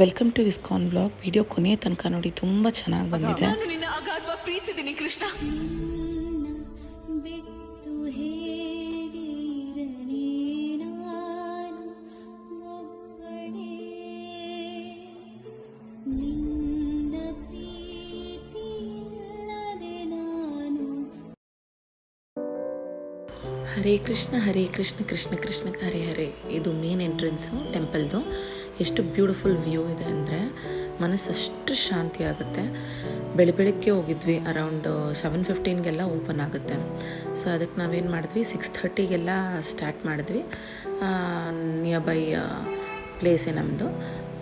Welcome to ISKCON blog. Video ಕೊನೆಯ ತನಕ ನೋಡಿ, ತುಂಬ ಚೆನ್ನಾಗಿ ಬಂದಿದೆ. ನಾನು ನಿನ್ನ ಅಗಾಧವಾಗಿ ಪ್ರೀತಿಸಿದ್ದೀನಿ ಕೃಷ್ಣ. ಹರೇ ಕೃಷ್ಣ ಹರೇ ಕೃಷ್ಣ ಕೃಷ್ಣ ಕೃಷ್ಣ ಹರೇ ಹರೇ. ಇದು ಮೇನ್ ಎಂಟ್ರೆನ್ಸು ಟೆಂಪಲ್ದು. ಎಷ್ಟು ಬ್ಯೂಟಿಫುಲ್ ವ್ಯೂ ಇದೆ ಅಂದರೆ ಮನಸ್ಸು ಅಷ್ಟು ಶಾಂತಿ ಆಗುತ್ತೆ. ಬೆಳಗ್ಗೆ ಹೋಗಿದ್ವಿ, ಅರೌಂಡ್ 7:15 ಓಪನ್ ಆಗುತ್ತೆ. ಸೊ ಅದಕ್ಕೆ ನಾವೇನು ಮಾಡಿದ್ವಿ, 6:30 ಸ್ಟಾರ್ಟ್ ಮಾಡಿದ್ವಿ. ನಿಯರ್ ಬೈ ಪ್ಲೇಸೇ ನಮ್ಮದು.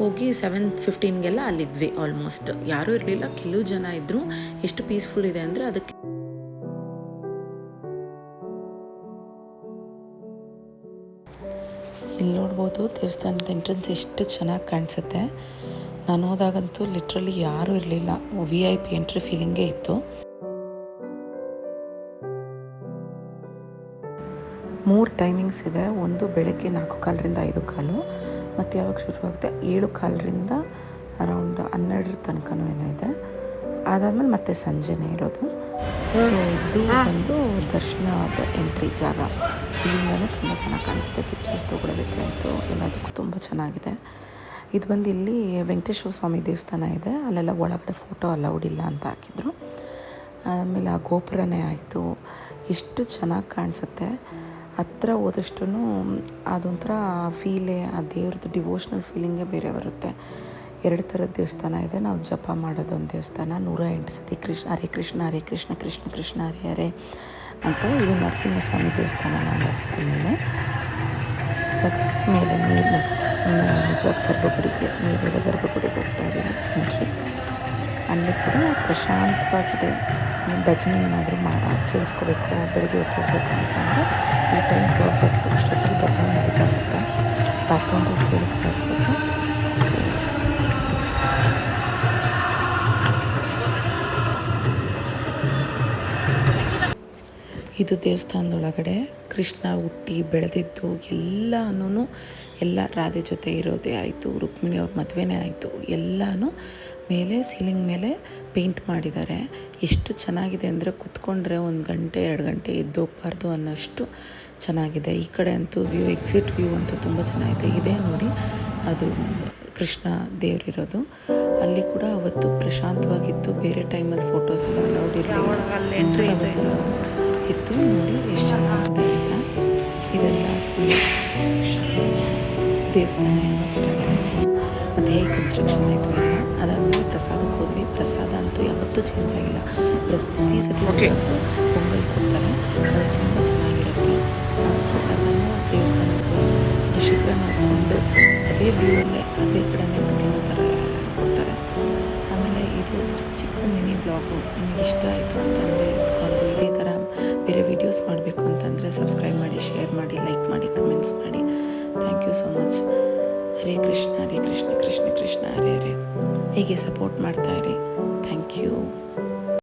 ಹೋಗಿ 7:15 ಅಲ್ಲಿದ್ವಿ. ಆಲ್ಮೋಸ್ಟ್ ಯಾರೂ ಇರಲಿಲ್ಲ, ಕೆಲವು ಜನ ಇದ್ದರು. ಎಷ್ಟು ಪೀಸ್ಫುಲ್ ಇದೆ ಅಂದರೆ ಅದಕ್ಕೆ ಇಲ್ಲಿ ನೋಡ್ಬೋದು ದೇವಸ್ಥಾನದ ಎಂಟ್ರೆನ್ಸ್ ಎಷ್ಟು ಚೆನ್ನಾಗಿ ಕಾಣಿಸುತ್ತೆ. ನಾನು ಹೋದಾಗಂತೂ ಲಿಟ್ರಲಿ ಯಾರೂ ಇರಲಿಲ್ಲ, VIP ಎಂಟ್ರಿ ಫೀಲಿಂಗೇ ಇತ್ತು. 3 ಟೈಮಿಂಗ್ಸ್ ಇದೆ. ಒಂದು ಬೆಳಗ್ಗೆ 4:15 ರಿಂದ 5:15, ಮತ್ತು ಯಾವಾಗ ಶುರುವಾಗುತ್ತೆ 7:15 ರಿಂದ ಅರೌಂಡ್ 12 ತನಕನೂ ಏನೋ ಇದೆ. ಅದಾದಮೇಲೆ ಮತ್ತೆ ಸಂಜೆನೇ ಇರೋದು. ಸೊ ಇದು ಒಂದು ದರ್ಶನದ ಎಂಟ್ರಿ ಜಾಗ. ಇಲ್ಲಿಂದಲೂ ತುಂಬ ಚೆನ್ನಾಗಿ ಕಾಣಿಸುತ್ತೆ. ಪಿಕ್ಚರ್ಸ್ ತೊಗೊಳೋದಕ್ಕೆ ಆಯಿತು, ಎಲ್ಲದಕ್ಕೂ ತುಂಬ ಚೆನ್ನಾಗಿದೆ. ಇದು ಬಂದು ಇಲ್ಲಿ ವೆಂಕಟೇಶ್ವರ ಸ್ವಾಮಿ ದೇವಸ್ಥಾನ ಇದೆ. ಅಲ್ಲೆಲ್ಲ ಒಳಗಡೆ ಫೋಟೋ ಅಲೌಡ್ ಇಲ್ಲ ಅಂತ ಹಾಕಿದ್ರು. ಆಮೇಲೆ ಆ ಗೋಪುರನೇ ಆಯಿತು, ಎಷ್ಟು ಚೆನ್ನಾಗಿ ಕಾಣಿಸುತ್ತೆ. ಹತ್ರ ಹೋದಷ್ಟು ಅದೊಂಥರ ಫೀಲೇ, ಆ ದೇವ್ರದ್ದು ಡಿವೋಷ್ನಲ್ ಫೀಲಿಂಗೇ ಬೇರೆ ಬರುತ್ತೆ. 2 ಥರದ ದೇವಸ್ಥಾನ ಇದೆ. ನಾವು ಜಪ ಮಾಡೋದೊಂದು ದೇವಸ್ಥಾನ, 108 ಸತಿ ಕೃಷ್ಣ ಹರೇ ಕೃಷ್ಣ ಹರೇ ಕೃಷ್ಣ ಕೃಷ್ಣ ಕೃಷ್ಣ ಹರೇ ಹರೇ ಅಂತ. ಇದು ನರಸಿಂಹಸ್ವಾಮಿ ದೇವಸ್ಥಾನ. ನಾವು ಹೋಗ್ತೀವಿ ಮೇಲೆ ನೀರಿನ ನಿಜವಾದ ಗರ್ಭಗುಡಿಗೆ, ನೀರಿನ ಗರ್ಭಗುಡಿಗೆ ಹೋಗ್ತಾ ಇದ್ದೀವಿ. ಎಂಟ್ರಿ ಅಲ್ಲಿ ಕೂಡ ಪ್ರಶಾಂತವಾಗಿದೆ. ಭಜನೆ ಏನಾದರೂ ಕೇಳಿಸ್ಕೋಬೇಕು, ಬೆಳಗ್ಗೆ ಹೊತ್ತು ಹೋಗ್ಬೇಕು ಅಂತಂದರೆ ಈ ಟೈಮ್ ಪರ್ಫೆಕ್ಟ್. ಅಷ್ಟೊತ್ತಲ್ಲಿ ಭಜನೆ ನಡೀತಾ ಇರುತ್ತೆ, ಬ್ಯಾಕ್ಗ್ರೌಂಡಲ್ಲಿ ಕೇಳಿಸ್ತಾ ಇರ್ಬೇಕು. ಇದು ದೇವಸ್ಥಾನದೊಳಗಡೆ ಕೃಷ್ಣ ಹುಟ್ಟಿ ಬೆಳೆದಿದ್ದು ಎಲ್ಲ ರಾಧೆ ಜೊತೆ ಇರೋದೇ ಆಯಿತು, ರುಕ್ಮಿಣಿ ಅವ್ರ ಮದುವೆನೇ ಆಯಿತು, ಎಲ್ಲನೂ ಮೇಲೆ ಸೀಲಿಂಗ್ ಮೇಲೆ ಪೇಂಟ್ ಮಾಡಿದ್ದಾರೆ. ಎಷ್ಟು ಚೆನ್ನಾಗಿದೆ ಅಂದರೆ ಕುತ್ಕೊಂಡ್ರೆ 1 ಗಂಟೆ 2 ಗಂಟೆ ಎದ್ದೋಗಬಾರ್ದು ಅನ್ನೋಷ್ಟು ಚೆನ್ನಾಗಿದೆ. ಈ ಕಡೆ ಅಂತೂ ವ್ಯೂ, ಎಕ್ಸಿಟ್ ವ್ಯೂ ಅಂತೂ ತುಂಬ ಚೆನ್ನಾಗಿದೆ. ಇದೇ ನೋಡಿ ಅದು ಕೃಷ್ಣ ದೇವರಿರೋದು. ಅಲ್ಲಿ ಕೂಡ ಅವತ್ತು ಪ್ರಶಾಂತವಾಗಿತ್ತು. ಬೇರೆ ಟೈಮಲ್ಲಿ ಫೋಟೋಸ್ ಎಲ್ಲ ಅಲೌಡ್ ಇರಲಿಲ್ಲ, ಇತ್ತು. ನೋಡಿ ಎಷ್ಟು ಚೆನ್ನಾಗಿದೆ ಅಂತ. ಇದೆಲ್ಲ ಫುಲ್ ದೇವಸ್ಥಾನ ಯಾವಾಗ ಸ್ಟಾರ್ಟ್ ಆಯಿತು ಮತ್ತು ಹೇಗೆ ಕನ್ಸ್ಟ್ರಕ್ಷನ್ ಆಯಿತು ಎಲ್ಲ. ಅದಾದಮೇಲೆ ಪ್ರಸಾದಕ್ಕೆ ಹೋದ್ವಿ. ಪ್ರಸಾದ ಅಂತೂ ಯಾವತ್ತೂ ಚೇಂಜ್ ಆಗಿಲ್ಲ. ಪ್ರತಿ ಸತಿ ಪೊಂಗಲ್ ಕೊಡ್ತಾರೆ, ಅದು ತುಂಬ ಚೆನ್ನಾಗಿರುತ್ತೆ. ಪ್ರಸಾದನ ದೇವಸ್ಥಾನಕ್ಕೆ ಶಿಖರ ಮಾಡಿಕೊಂಡು ಅದೇ ವ್ಯೂವಲ್ಲೇ ಅದೇ ಕಡೆನೇ ತಿನ್ನೋ ಥರ ಕೊಡ್ತಾರೆ. ಆಮೇಲೆ ಇದು ಚಿಕ್ಕ ಮಿನಿ ಬ್ಲಾಗು. ನಿಮಗೆ ಇಷ್ಟ ಆಯಿತು ಅಂತಂದರೆ ಇಸ್ಕೊಂಡು ಇದೇ ಥರ ಬೇರೆ ವೀಡಿಯೋಸ್ ಮಾಡಬೇಕು ಅಂತಂದರೆ ಸಬ್ಸ್ಕ್ರೈಬ್ ಮಾಡಿ, ಶೇರ್ ಮಾಡಿ, ಲೈಕ್ ಮಾಡಿ, ಕಮೆಂಟ್ಸ್ ಮಾಡಿ. Thank you so much. Hare Krishna Hare Krishna Krishna Krishna Hare Hare. ಹೀಗೆ ಸಪೋರ್ಟ್ ಮಾಡ್ತಾಯಿರಿ. Thank you.